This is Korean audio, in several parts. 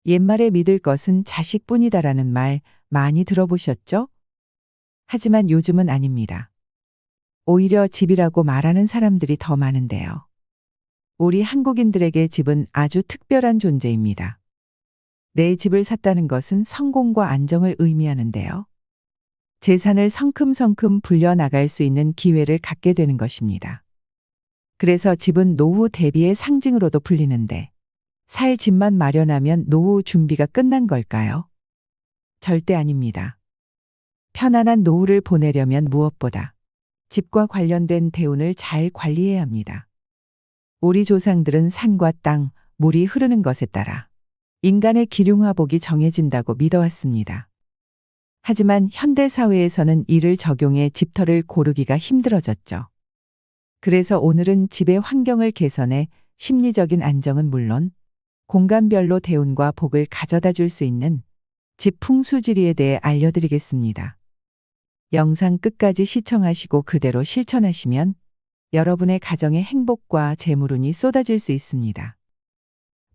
옛말에 믿을 것은 자식뿐이다라는 말 많이 들어보셨죠? 하지만 요즘은 아닙니다. 오히려 집이라고 말하는 사람들이 더 많은데요. 우리 한국인들에게 집은 아주 특별한 존재입니다. 내 집을 샀다는 것은 성공과 안정을 의미하는데요. 재산을 성큼성큼 불려나갈 수 있는 기회를 갖게 되는 것입니다. 그래서 집은 노후 대비의 상징으로도 불리는데, 살 집만 마련하면 노후 준비가 끝난 걸까요? 절대 아닙니다. 편안한 노후를 보내려면 무엇보다 집과 관련된 대운을 잘 관리해야 합니다. 우리 조상들은 산과 땅, 물이 흐르는 것에 따라 인간의 기륭화복이 정해진다고 믿어왔습니다. 하지만 현대 사회에서는 이를 적용해 집터를 고르기가 힘들어졌죠. 그래서 오늘은 집의 환경을 개선해 심리적인 안정은 물론 공간별로 대운과 복을 가져다 줄 수 있는 집 풍수지리에 대해 알려드리겠습니다. 영상 끝까지 시청하시고 그대로 실천하시면 여러분의 가정에 행복과 재물운이 쏟아질 수 있습니다.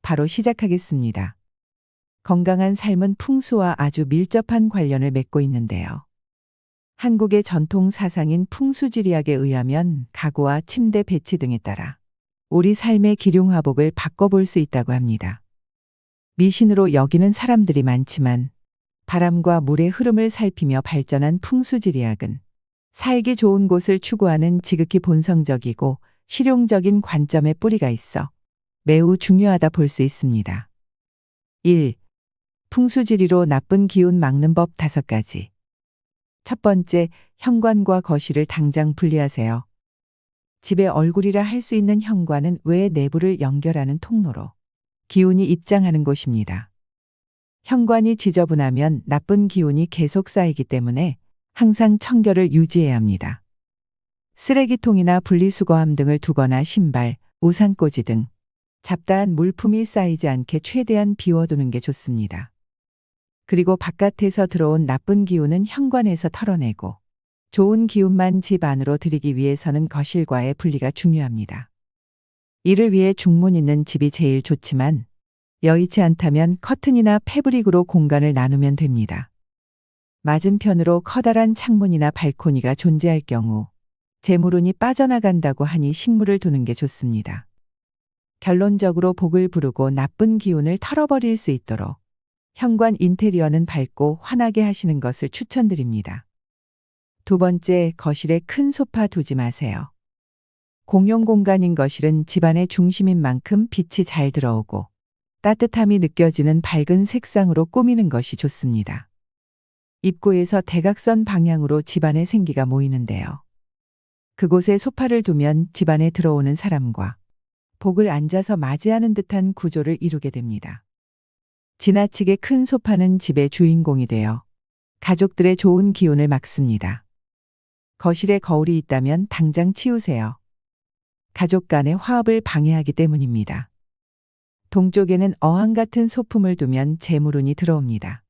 바로 시작하겠습니다. 건강한 삶은 풍수와 아주 밀접한 관련을 맺고 있는데요. 한국의 전통 사상인 풍수지리학에 의하면 가구와 침대 배치 등에 따라 우리 삶의 기륭화복을 바꿔볼 수 있다고 합니다. 미신으로 여기는 사람들이 많지만 바람과 물의 흐름을 살피며 발전한 풍수지리학은 살기 좋은 곳을 추구하는 지극히 본성적이고 실용적인 관점의 뿌리가 있어 매우 중요하다 볼 수 있습니다. 1. 풍수지리로 나쁜 기운 막는 법 5가지. 첫 번째, 현관과 거실을 당장 분리하세요. 집의 얼굴이라 할 수 있는 현관은 외 내부를 연결하는 통로로 기운이 입장하는 곳입니다. 현관이 지저분하면 나쁜 기운이 계속 쌓이기 때문에 항상 청결을 유지해야 합니다. 쓰레기통이나 분리수거함 등을 두거나 신발, 우산꽂이 등 잡다한 물품이 쌓이지 않게 최대한 비워두는 게 좋습니다. 그리고 바깥에서 들어온 나쁜 기운은 현관에서 털어내고 좋은 기운만 집 안으로 들이기 위해서는 거실과의 분리가 중요합니다. 이를 위해 중문 있는 집이 제일 좋지만 여의치 않다면 커튼이나 패브릭으로 공간을 나누면 됩니다. 맞은편으로 커다란 창문이나 발코니가 존재할 경우 재물운이 빠져나간다고 하니 식물을 두는 게 좋습니다. 결론적으로 복을 부르고 나쁜 기운을 털어버릴 수 있도록 현관 인테리어는 밝고 환하게 하시는 것을 추천드립니다. 두 번째, 거실에 큰 소파 두지 마세요. 공용 공간인 거실은 집안의 중심인 만큼 빛이 잘 들어오고 따뜻함이 느껴지는 밝은 색상으로 꾸미는 것이 좋습니다. 입구에서 대각선 방향으로 집안의 생기가 모이는데요. 그곳에 소파를 두면 집안에 들어오는 사람과 복을 앉아서 맞이하는 듯한 구조를 이루게 됩니다. 지나치게 큰 소파는 집의 주인공이 되어 가족들의 좋은 기운을 막습니다. 거실에 거울이 있다면 당장 치우세요. 가족 간의 화합을 방해하기 때문입니다. 동쪽에는 어항 같은 소품을 두면 재물운이 들어옵니다.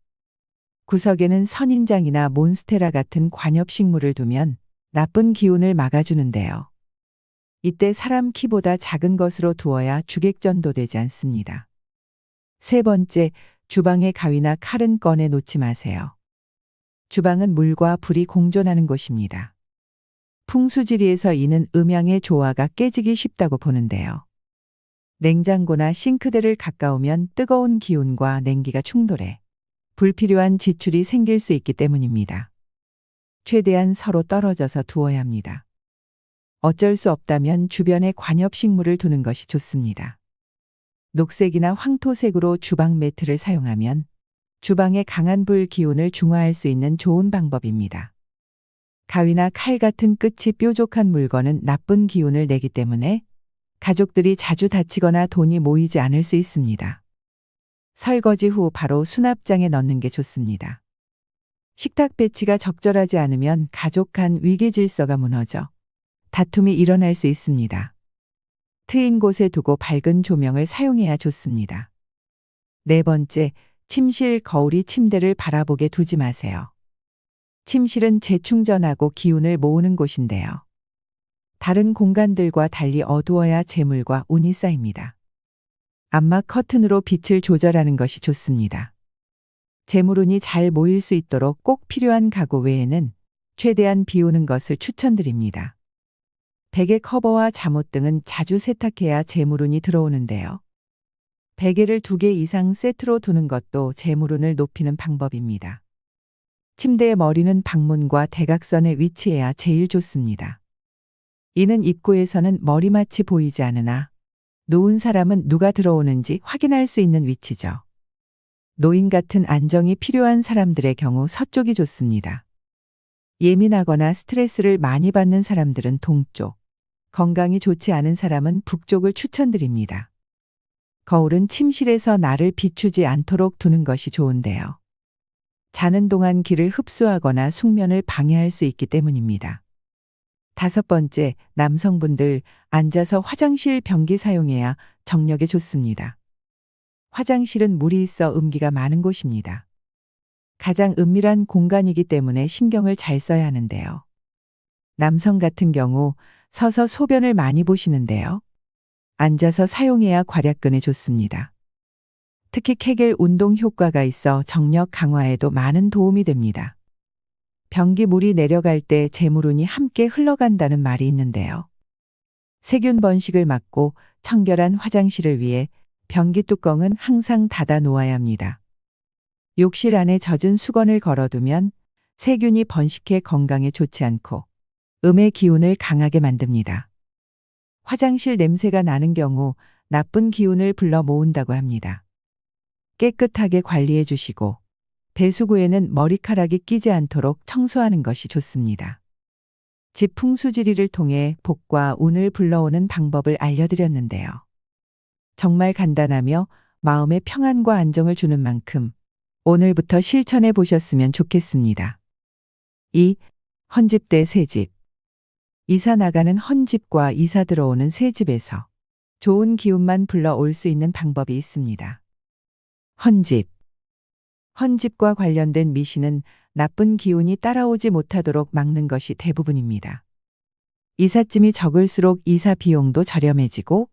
구석에는 선인장이나 몬스테라 같은 관엽식물을 두면 나쁜 기운을 막아주는데요. 이때 사람 키보다 작은 것으로 두어야 주객전도 되지 않습니다. 세 번째, 주방에 가위나 칼은 꺼내 놓지 마세요. 주방은 물과 불이 공존하는 곳입니다. 풍수지리에서 이는 음양의 조화가 깨지기 쉽다고 보는데요. 냉장고나 싱크대를 가까우면 뜨거운 기운과 냉기가 충돌해 불필요한 지출이 생길 수 있기 때문입니다. 최대한 서로 떨어져서 두어야 합니다. 어쩔 수 없다면 주변에 관엽식물을 두는 것이 좋습니다. 녹색이나 황토색으로 주방 매트를 사용하면 주방의 강한 불 기운을 중화할 수 있는 좋은 방법입니다. 가위나 칼 같은 끝이 뾰족한 물건은 나쁜 기운을 내기 때문에 가족들이 자주 다치거나 돈이 모이지 않을 수 있습니다. 설거지 후 바로 수납장에 넣는 게 좋습니다. 식탁 배치가 적절하지 않으면 가족 간 위계 질서가 무너져 다툼이 일어날 수 있습니다. 트인 곳에 두고 밝은 조명을 사용해야 좋습니다. 네 번째, 침실 거울이 침대를 바라보게 두지 마세요. 침실은 재충전하고 기운을 모으는 곳인데요. 다른 공간들과 달리 어두워야 재물과 운이 쌓입니다. 암막 커튼으로 빛을 조절하는 것이 좋습니다. 재물운이 잘 모일 수 있도록 꼭 필요한 가구 외에는 최대한 비우는 것을 추천드립니다. 베개 커버와 잠옷 등은 자주 세탁해야 재물운이 들어오는데요. 베개를 2개 이상 세트로 두는 것도 재물운을 높이는 방법입니다. 침대의 머리는 방문과 대각선에 위치해야 제일 좋습니다. 이는 입구에서는 머리맡이 보이지 않으나 누운 사람은 누가 들어오는지 확인할 수 있는 위치죠. 노인 같은 안정이 필요한 사람들의 경우 서쪽이 좋습니다. 예민하거나 스트레스를 많이 받는 사람들은 동쪽, 건강이 좋지 않은 사람은 북쪽을 추천드립니다. 거울은 침실에서 나를 비추지 않도록 두는 것이 좋은데요. 자는 동안 기를 흡수하거나 숙면을 방해할 수 있기 때문입니다. 5번째, 남성분들 앉아서 화장실 변기 사용해야 정력에 좋습니다. 화장실은 물이 있어 음기가 많은 곳입니다. 가장 은밀한 공간이기 때문에 신경을 잘 써야 하는데요. 남성 같은 경우 서서 소변을 많이 보시는데요. 앉아서 사용해야 괄약근에 좋습니다. 특히 케겔 운동 효과가 있어 정력 강화에도 많은 도움이 됩니다. 변기 물이 내려갈 때 재물운이 함께 흘러간다는 말이 있는데요. 세균 번식을 막고 청결한 화장실을 위해 변기 뚜껑은 항상 닫아 놓아야 합니다. 욕실 안에 젖은 수건을 걸어두면 세균이 번식해 건강에 좋지 않고 음의 기운을 강하게 만듭니다. 화장실 냄새가 나는 경우 나쁜 기운을 불러 모은다고 합니다. 깨끗하게 관리해 주시고 배수구에는 머리카락이 끼지 않도록 청소하는 것이 좋습니다. 집 풍수지리를 통해 복과 운을 불러오는 방법을 알려드렸는데요. 정말 간단하며 마음의 평안과 안정을 주는 만큼 오늘부터 실천해 보셨으면 좋겠습니다. 2. 헌집 대 새집. 이사 나가는 헌집과 이사 들어오는 새집에서 좋은 기운만 불러올 수 있는 방법이 있습니다. 헌집. 헌집과 관련된 미신은 나쁜 기운이 따라오지 못하도록 막는 것이 대부분입니다. 이삿짐이 적을수록 이사 비용도 저렴해지고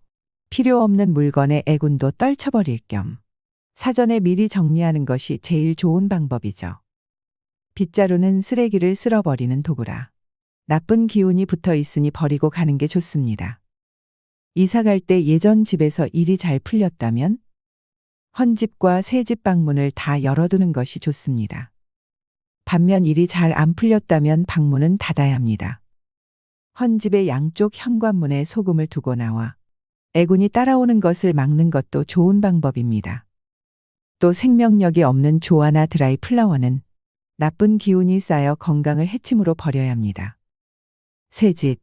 필요 없는 물건의 애군도 떨쳐버릴 겸 사전에 미리 정리하는 것이 제일 좋은 방법이죠. 빗자루는 쓰레기를 쓸어버리는 도구라 나쁜 기운이 붙어 있으니 버리고 가는 게 좋습니다. 이사 갈 때 예전 집에서 일이 잘 풀렸다면 헌집과 새집 방문을 다 열어두는 것이 좋습니다. 반면 일이 잘 안 풀렸다면 방문은 닫아야 합니다. 헌집의 양쪽 현관문에 소금을 두고 나와 애군이 따라오는 것을 막는 것도 좋은 방법입니다. 또 생명력이 없는 조화나 드라이 플라워는 나쁜 기운이 쌓여 건강을 해침으로 버려야 합니다. 새집.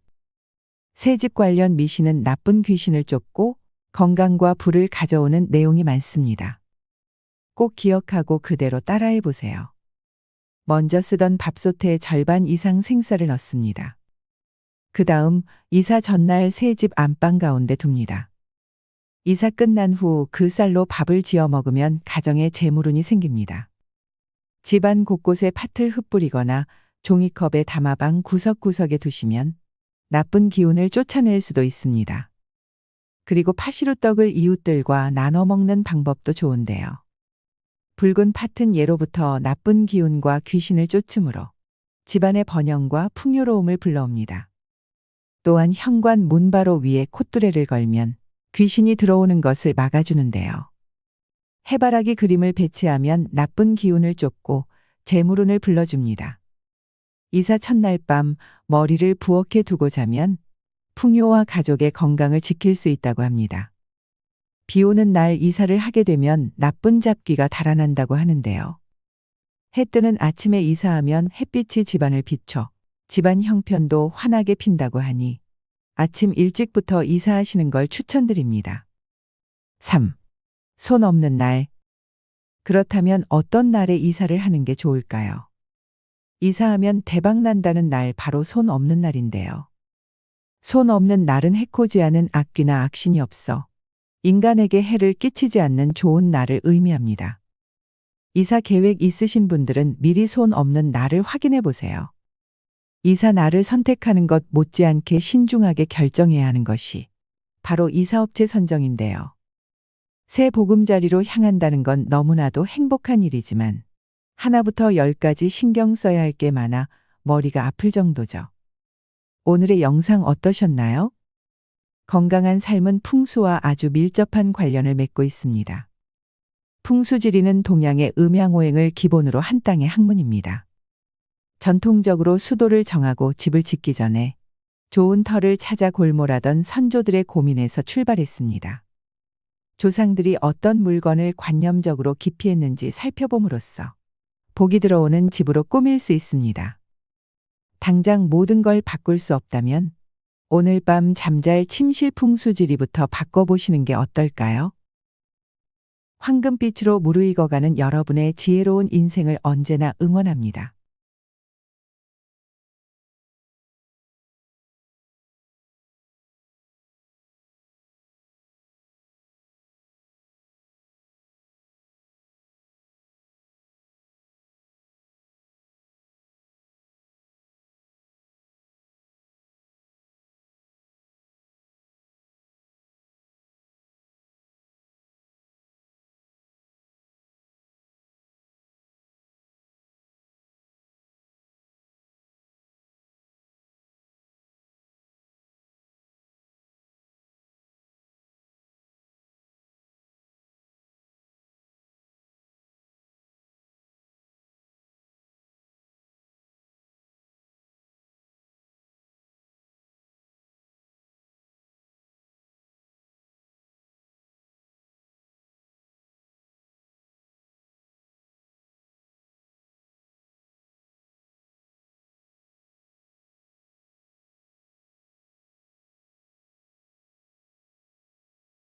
새집 관련 미신은 나쁜 귀신을 쫓고 건강과 부를 가져오는 내용이 많습니다. 꼭 기억하고 그대로 따라해 보세요. 먼저 쓰던 밥솥에 절반 이상 생쌀을 넣습니다. 그 다음 이사 전날 새집 안방 가운데 둡니다. 이사 끝난 후 그 쌀로 밥을 지어 먹으면 가정에 재물운이 생깁니다. 집안 곳곳에 팥을 흩뿌리거나 종이컵에 담아 방 구석구석에 두시면 나쁜 기운을 쫓아낼 수도 있습니다. 그리고 파시루떡을 이웃들과 나눠 먹는 방법도 좋은데요. 붉은 팥은 예로부터 나쁜 기운과 귀신을 쫓으므로 집안의 번영과 풍요로움을 불러옵니다. 또한 현관 문 바로 위에 콧뚜레를 걸면 귀신이 들어오는 것을 막아주는데요. 해바라기 그림을 배치하면 나쁜 기운을 쫓고 재물운을 불러줍니다. 이사 첫날 밤 머리를 부엌에 두고 자면 풍요와 가족의 건강을 지킬 수 있다고 합니다. 비 오는 날 이사를 하게 되면 나쁜 잡귀가 달아난다고 하는데요. 해 뜨는 아침에 이사하면 햇빛이 집안을 비춰 집안 형편도 환하게 핀다고 하니 아침 일찍부터 이사하시는 걸 추천드립니다. 3. 손 없는 날. 그렇다면 어떤 날에 이사를 하는 게 좋을까요? 이사하면 대박 난다는 날 바로 손 없는 날인데요. 손 없는 날은 해코지 않은 악귀나 악신이 없어 인간에게 해를 끼치지 않는 좋은 날을 의미합니다. 이사 계획 있으신 분들은 미리 손 없는 날을 확인해 보세요. 이사 날을 선택하는 것 못지않게 신중하게 결정해야 하는 것이 바로 이사업체 선정인데요. 새 보금자리로 향한다는 건 너무나도 행복한 일이지만 하나부터 열까지 신경 써야 할 게 많아 머리가 아플 정도죠. 오늘의 영상 어떠셨나요? 건강한 삶은 풍수와 아주 밀접한 관련을 맺고 있습니다. 풍수지리는 동양의 음양오행을 기본으로 한 땅의 학문입니다. 전통적으로 수도를 정하고 집을 짓기 전에 좋은 터를 찾아 골몰하던 선조들의 고민에서 출발했습니다. 조상들이 어떤 물건을 관념적으로 기피했는지 살펴봄으로써 복이 들어오는 집으로 꾸밀 수 있습니다. 당장 모든 걸 바꿀 수 없다면 오늘 밤 잠잘 침실 풍수지리부터 바꿔보시는 게 어떨까요? 황금빛으로 무르익어가는 여러분의 지혜로운 인생을 언제나 응원합니다.